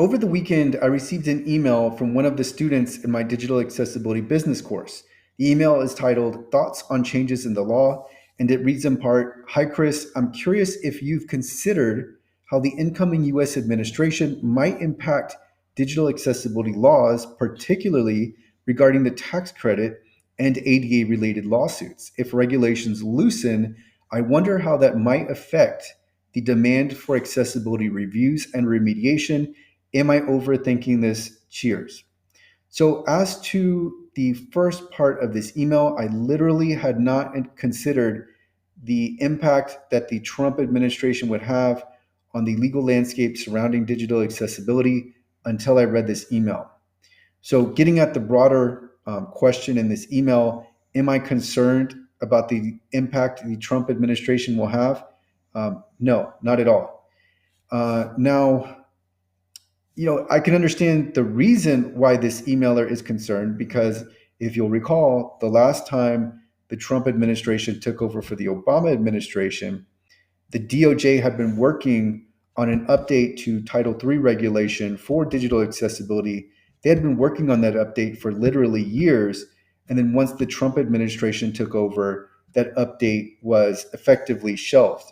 Over the weekend, I received an email from one of the students in my digital accessibility business course. The email is titled Thoughts on Changes in the Law, and it reads in part: Hi, Kris. I'm curious if you've considered how the incoming US administration might impact digital accessibility laws, particularly regarding the tax credit and ADA related lawsuits. If regulations loosen, I wonder how that might affect the demand for accessibility reviews and remediation. Am I overthinking this? Cheers. So, as to the first part of this email, I literally had not considered the impact that the Trump administration would have on the legal landscape surrounding digital accessibility until I read this email. So, getting at the broader question in this email, am I concerned about the impact the Trump administration will have? No, not at all. Now, I can understand the reason why this emailer is concerned because if you'll recall, the last time the Trump administration took over for the Obama administration, the DOJ had been working on an update to Title III regulation for digital accessibility. They had been working on that update for literally years. And then once the Trump administration took over, that update was effectively shelved.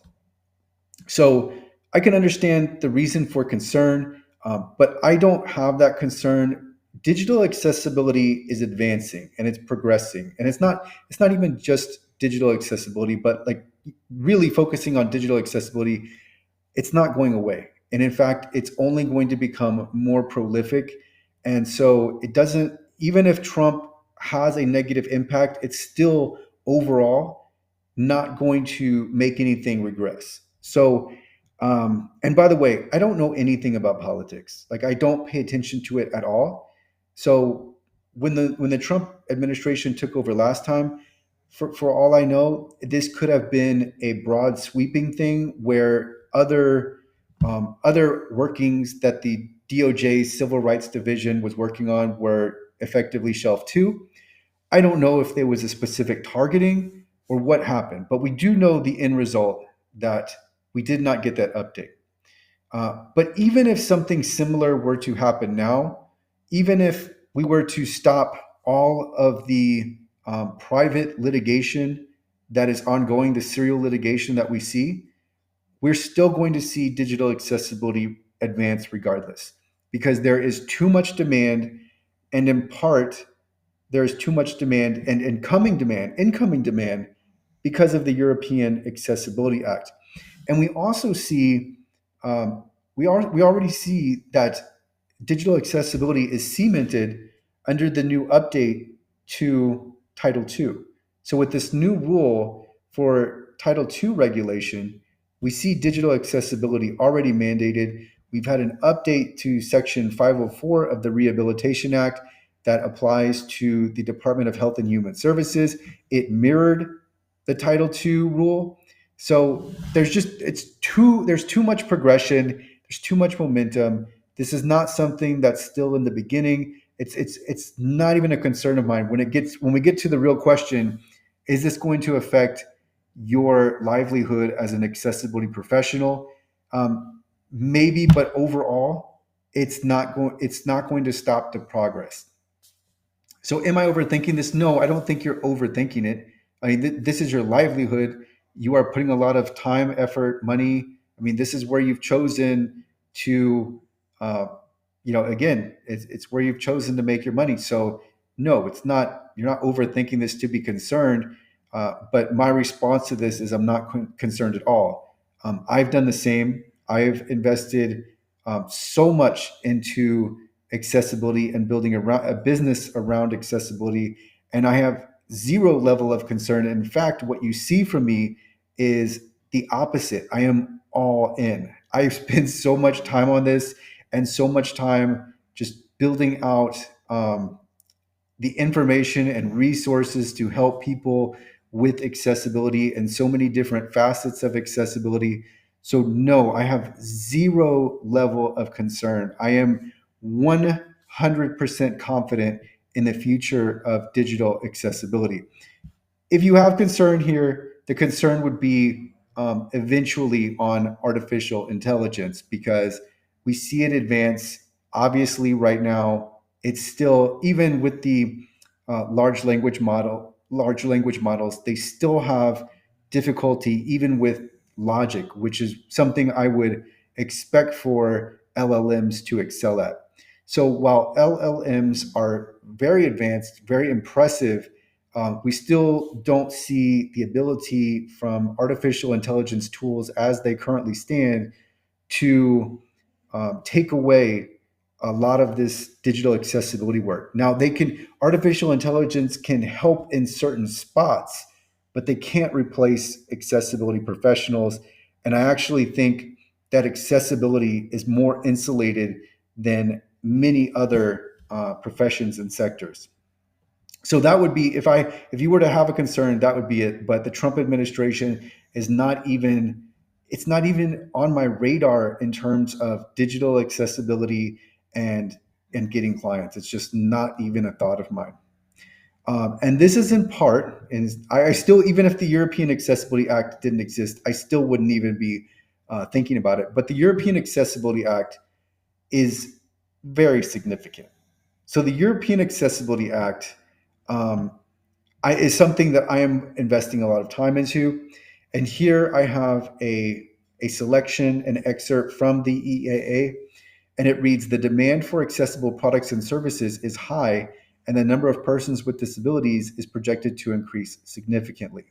So I can understand the reason for concern, but I don't have that concern. Digital accessibility is advancing and it's progressing, and it's not even just digital accessibility, but like really focusing on digital accessibility. It's not going away, and in fact, it's only going to become more prolific. And so it doesn't. Even if Trump has a negative impact, it's still overall not going to make anything regress. So, and by the way, I don't know anything about politics. Like I don't pay attention to it at all. So when the Trump administration took over last time, for all I know, this could have been a broad sweeping thing where other workings that the DOJ's Civil Rights Division was working on were effectively shelved too. I don't know if there was a specific targeting or what happened, but we do know the end result that we did not get that update. But even if something similar were to happen now, even if we were to stop all of the private litigation that is ongoing, the serial litigation that we see, we're still going to see digital accessibility advance regardless because there is too much demand. And in part, there's too much demand and incoming demand because of the European Accessibility Act. And we also see, we already see that digital accessibility is cemented under the new update to Title II. So with this new rule for Title II regulation, we see digital accessibility already mandated. We've had an update to Section 504 of the Rehabilitation Act that applies to the Department of Health and Human Services. It mirrored the Title II rule. So there's too much progression, there's too much momentum. This is not something that's still in the beginning. It's not even a concern of mine. When we get to the real question, is this going to affect your livelihood as an accessibility professional? Maybe, but overall, it's not going to stop the progress. So, am I overthinking this? No, I don't think you're overthinking it. I mean, this is your livelihood. You are putting a lot of time, effort, money. I mean, this is where you've chosen to, again, it's where you've chosen to make your money. So, no, it's not. You're not overthinking this to be concerned. But my response to this is I'm not concerned at all. I've done the same. I've invested so much into accessibility and building a business around accessibility, and I have zero level of concern. In fact, what you see from me is the opposite. I am all in. I've spent so much time on this and so much time just building out the information and resources to help people with accessibility and so many different facets of accessibility. So, no, I have zero level of concern. I am 100% confident in the future of digital accessibility. If you have concern here, the concern would be eventually on artificial intelligence because we see it advance. Obviously, right now, it's still, even with the large language models, they still have difficulty even with logic, which is something I would expect for LLMs to excel at. So while LLMs are very advanced, very impressive, we still don't see the ability from artificial intelligence tools as they currently stand to take away a lot of this digital accessibility work. Now, artificial intelligence can help in certain spots, but they can't replace accessibility professionals. And I actually think that accessibility is more insulated than many other professions and sectors. So that would be, if you were to have a concern, that would be it. But the Trump administration is not even it's not even on my radar in terms of digital accessibility and getting clients. It's just not even a thought of mine. And this is in part, and I still, even if the European Accessibility Act didn't exist, I still wouldn't even be thinking about it. But the European Accessibility Act is very significant. So the European Accessibility Act um, is something that I am investing a lot of time into. And here I have a selection, an excerpt from the EAA, and it reads: the demand for accessible products and services is high, and the number of persons with disabilities is projected to increase significantly.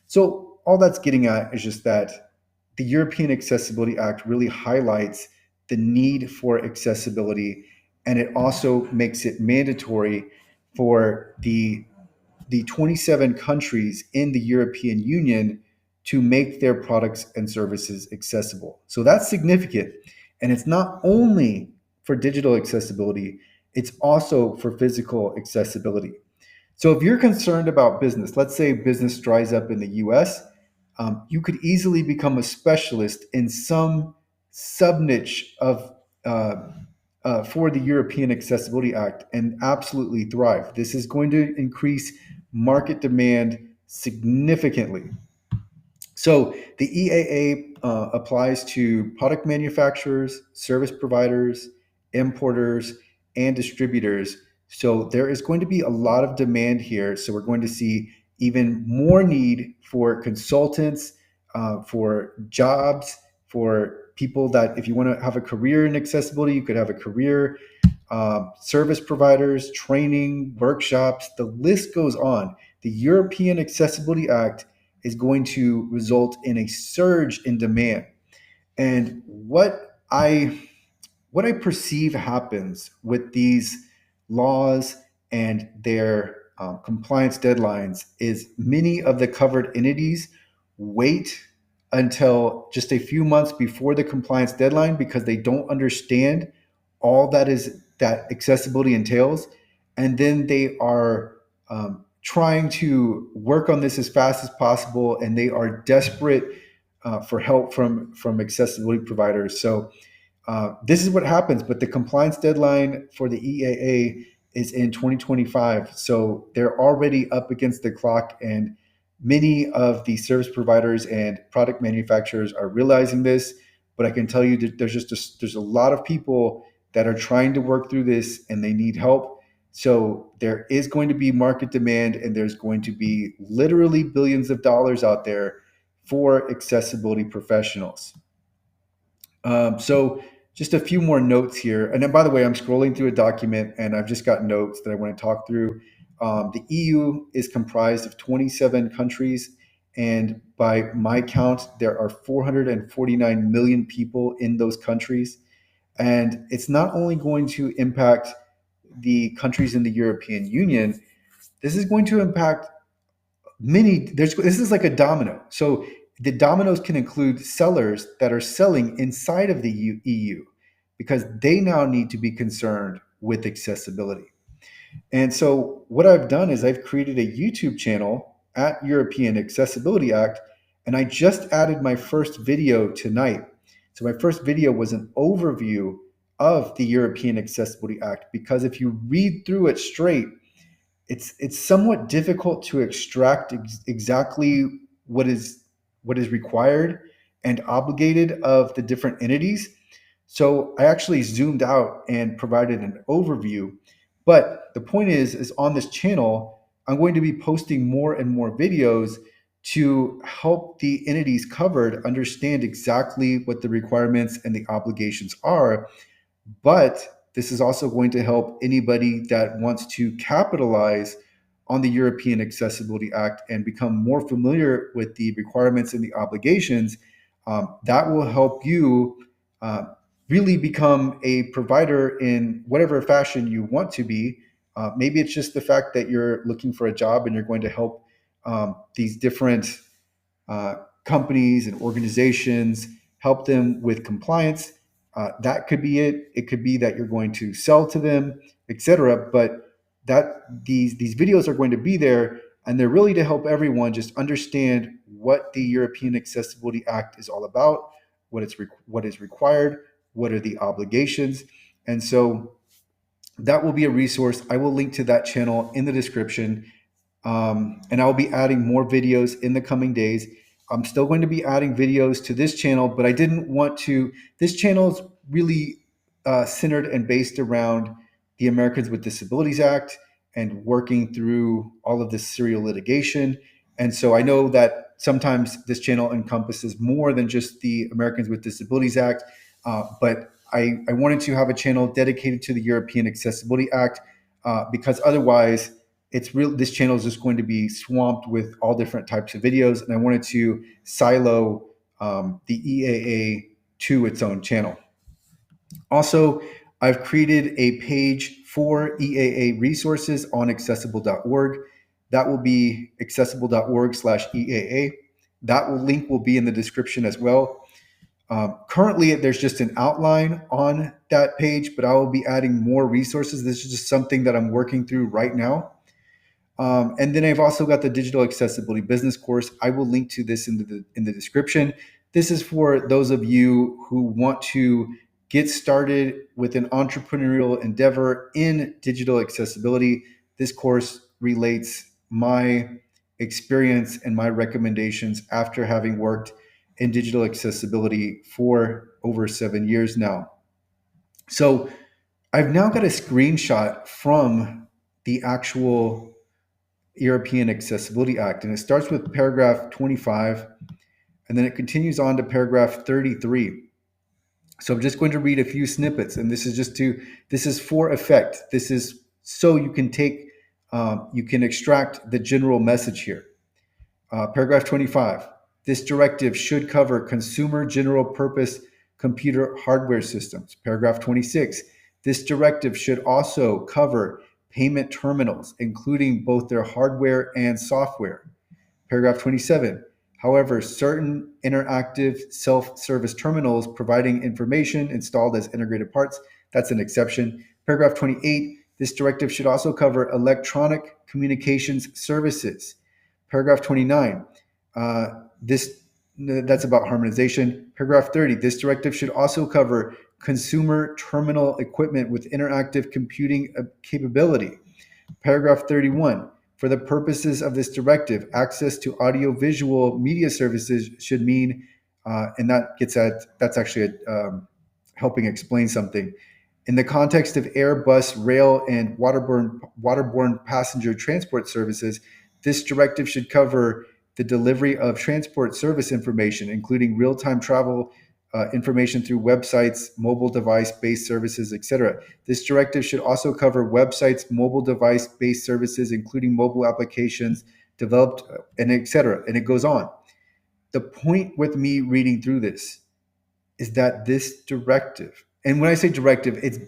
So, all that's getting at is just that the European Accessibility Act really highlights the need for accessibility, and it also makes it mandatory for the 27 countries in the European Union to make their products and services accessible. So that's significant. And it's not only for digital accessibility, it's also for physical accessibility. So if you're concerned about business, let's say business dries up in the US, you could easily become a specialist in some sub niche of for the European Accessibility Act and absolutely thrive. This is going to increase market demand significantly. So the EAA applies to product manufacturers, service providers, importers, and distributors. So there is going to be a lot of demand here. So we're going to see even more need for consultants, for jobs, for people that, if you want to have a career in accessibility, you could have a career, service providers, training, workshops, the list goes on. The European Accessibility Act is going to result in a surge in demand. And what I perceive happens with these laws and their compliance deadlines is many of the covered entities wait until just a few months before the compliance deadline because they don't understand all that accessibility entails, and then they are trying to work on this as fast as possible, and they are desperate for help from accessibility providers. So this is what happens, but the compliance deadline for the EAA is in 2025. So they're already up against the clock, and many of the service providers and product manufacturers are realizing this. But I can tell you that there's a lot of people that are trying to work through this, and they need help. So there is going to be market demand, and there's going to be literally billions of dollars out there for accessibility professionals. So just a few more notes here. And then, by the way, I'm scrolling through a document and I've just got notes that I want to talk through. The EU is comprised of 27 countries. And by my count, there are 449 million people in those countries. And it's not only going to impact the countries in the European Union, this is going to impact this is like a domino. So the dominoes can include sellers that are selling inside of the EU because they now need to be concerned with accessibility. And so what I've done is I've created a YouTube channel at European Accessibility Act, and I just added my first video tonight. So my first video was an overview of the European Accessibility Act, because if you read through it straight, it's somewhat difficult to extract exactly what is required and obligated of the different entities. So I actually zoomed out and provided an overview. But the point is on this channel, I'm going to be posting more and more videos to help the entities covered understand exactly what the requirements and the obligations are. But this is also going to help anybody that wants to capitalize on the European Accessibility Act and become more familiar with the requirements and the obligations. That will help you uh, really become a provider in whatever fashion you want to be. Maybe it's just the fact that you're looking for a job and you're going to help these different uh, companies and organizations, help them with compliance. That could be it. It could be that you're going to sell to them, etc. But that these videos are going to be there, and they're really to help everyone just understand what the European Accessibility Act is all about, what is required, what are the obligations, and so that will be a resource. I will link to that channel in the description. And I'll be adding more videos in the coming days. I'm still going to be adding videos to this channel, but I didn't want to. This channel is really centered and based around the Americans with Disabilities Act and working through all of this serial litigation. And so I know that sometimes this channel encompasses more than just the Americans with Disabilities Act, but I wanted to have a channel dedicated to the European Accessibility Act because otherwise, it's real. This channel is just going to be swamped with all different types of videos, and I wanted to silo the EAA to its own channel. Also, I've created a page for EAA resources on accessible.org. That will be accessible.org/EAA. That link will be in the description as well. Currently, there's just an outline on that page, but I will be adding more resources. This is just something that I'm working through right now. And then I've also got the digital accessibility business course. I will link to this in the description. This is for those of you who want to get started with an entrepreneurial endeavor in digital accessibility. This course relates my experience and my recommendations after having worked in digital accessibility for over 7 years now. So I've now got a screenshot from the actual European Accessibility Act. And it starts with paragraph 25, and then it continues on to paragraph 33. So I'm just going to read a few snippets, and this is for effect. This is so you can extract the general message here. Paragraph 25. This directive should cover consumer general purpose computer hardware systems. Paragraph 26. This directive should also cover payment terminals, including both their hardware and software. Paragraph 27. However, certain interactive self-service terminals providing information installed as integrated parts, that's an exception. Paragraph 28. This directive should also cover electronic communications services. Paragraph 29, that's about harmonization. Paragraph 30, this directive should also cover consumer terminal equipment with interactive computing capability. Paragraph 31, for the purposes of this directive, access to audiovisual media services should mean, and that's actually helping explain something. In the context of air, bus, rail, and waterborne passenger transport services, this directive should cover the delivery of transport service information, including real-time travel information through websites, mobile device-based services, etc. This directive should also cover websites, mobile device-based services, including mobile applications developed, and etc. And it goes on. The point with me reading through this is that this directive, and when I say directive, it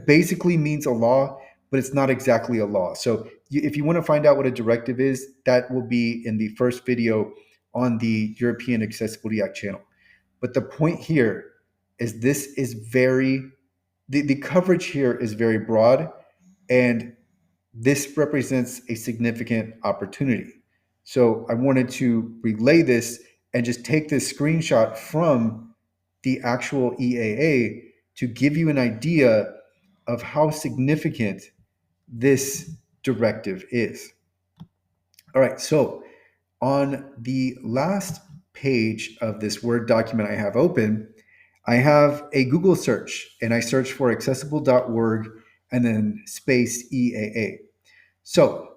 basically means a law, but it's not exactly a law. So if you want to find out what a directive is, that will be in the first video on the European Accessibility Act channel. But the point here is the coverage here is very broad, and this represents a significant opportunity. So I wanted to relay this and just take this screenshot from the actual EAA to give you an idea of how significant this directive is. All right, so on the last page of this Word document I have open, I have a Google search and I search for accessible.org and then space EAA. So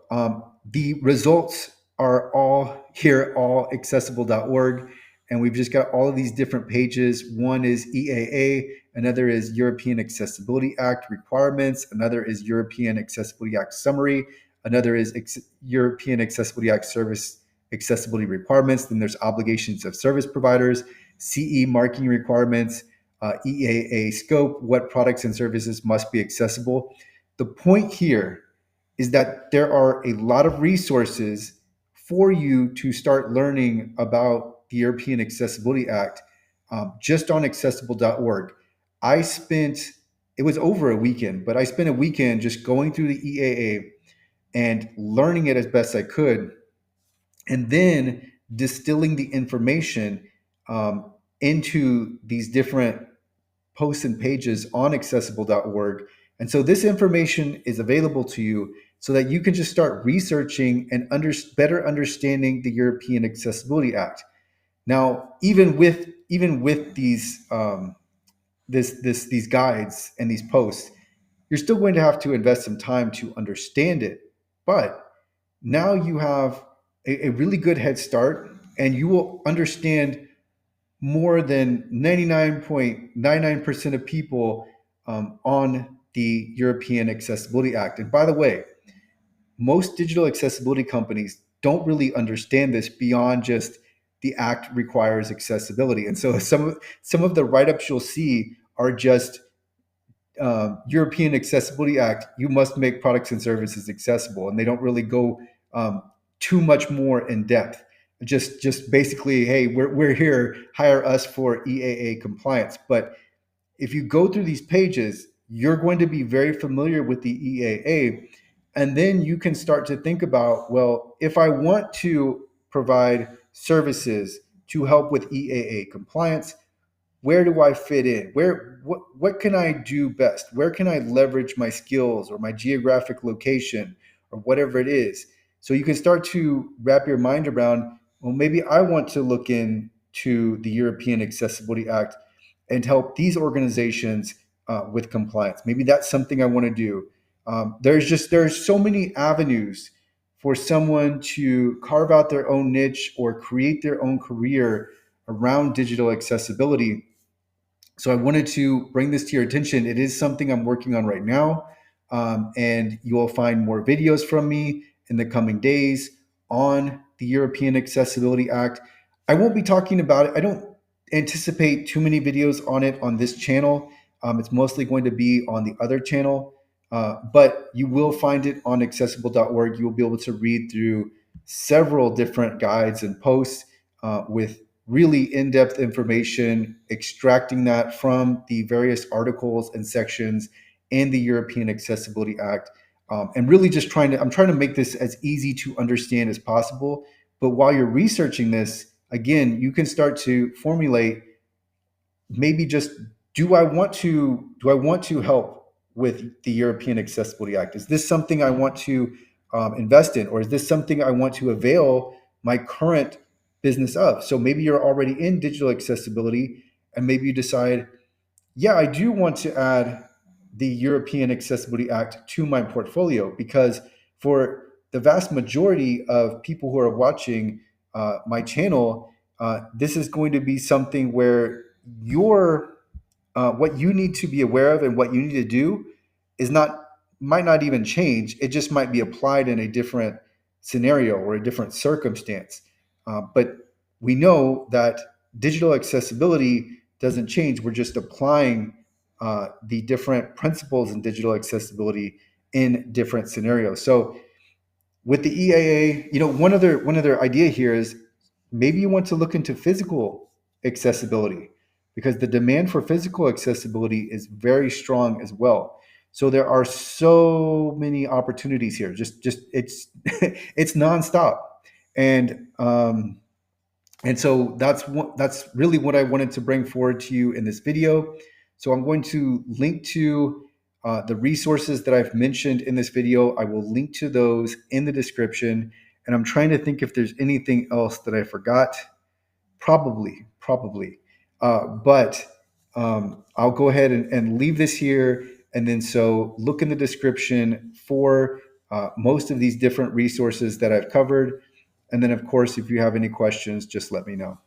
the results are all here, all accessible.org. And we've just got all of these different pages. One is EAA, another is European Accessibility Act requirements, another is European Accessibility Act summary, another is European Accessibility Act service accessibility requirements. Then there's obligations of service providers, CE marking requirements, EAA scope, what products and services must be accessible. The point here is that there are a lot of resources for you to start learning about the European Accessibility Act just on accessible.org. I spent, it was over a weekend, but I spent a weekend just going through the EAA and learning it as best I could, and then distilling the information into these different posts and pages on accessible.org. And so this information is available to you so that you can just start researching and better understanding the European Accessibility Act. Now, even with these guides and these posts, you're still going to have to invest some time to understand it. But now you have a really good head start, and you will understand more than 99.99% of people on the European Accessibility Act. And by the way, most digital accessibility companies don't really understand this beyond just the act requires accessibility. And so some of the write-ups you'll see are just European Accessibility Act, you must make products and services accessible, and they don't really go too much more in depth. Just basically, hey, we're here, hire us for EAA compliance. But if you go through these pages, you're going to be very familiar with the EAA, and then you can start to think about, well, if I want to provide services to help with EAA compliance, where do I fit in? What can I do best? Where can I leverage my skills or my geographic location or whatever it is? So you can start to wrap your mind around, well, maybe I want to look into the European Accessibility Act and help these organizations with compliance. Maybe that's something I want to do. There's so many avenues for someone to carve out their own niche or create their own career around digital accessibility. So I wanted to bring this to your attention. It is something I'm working on right now, and you will find more videos from me in the coming days on the European Accessibility Act. I won't be talking about it. I don't anticipate too many videos on it on this channel. It's mostly going to be on the other channel, but you will find it on accessible.org. You will be able to read through several different guides and posts with really in-depth information, extracting that from the various articles and sections in the European Accessibility Act, and really just I'm trying to make this as easy to understand as possible. But while you're researching this, again, you can start to formulate maybe just, do I want to help with the European Accessibility Act? Is this something I want to invest in, or is this something I want to avail my current business of? So maybe you're already in digital accessibility, and maybe you decide, yeah, I do want to add the European Accessibility Act to my portfolio, because for the vast majority of people who are watching my channel, this is going to be something where your what you need to be aware of and what you need to do is not might not even change. It just might be applied in a different scenario or a different circumstance. But we know that digital accessibility doesn't change. We're just applying the different principles in digital accessibility in different scenarios. So with the EAA, one other idea here is maybe you want to look into physical accessibility, because the demand for physical accessibility is very strong as well. So there are so many opportunities here. Just it's it's nonstop, and so that's really what I wanted to bring forward to you in this video. So I'm going to link to the resources that I've mentioned in this video. I will link to those in the description. And I'm trying to think if there's anything else that I forgot. Probably. But I'll go ahead and leave this here. And then so look in the description for most of these different resources that I've covered. And then, of course, if you have any questions, just let me know.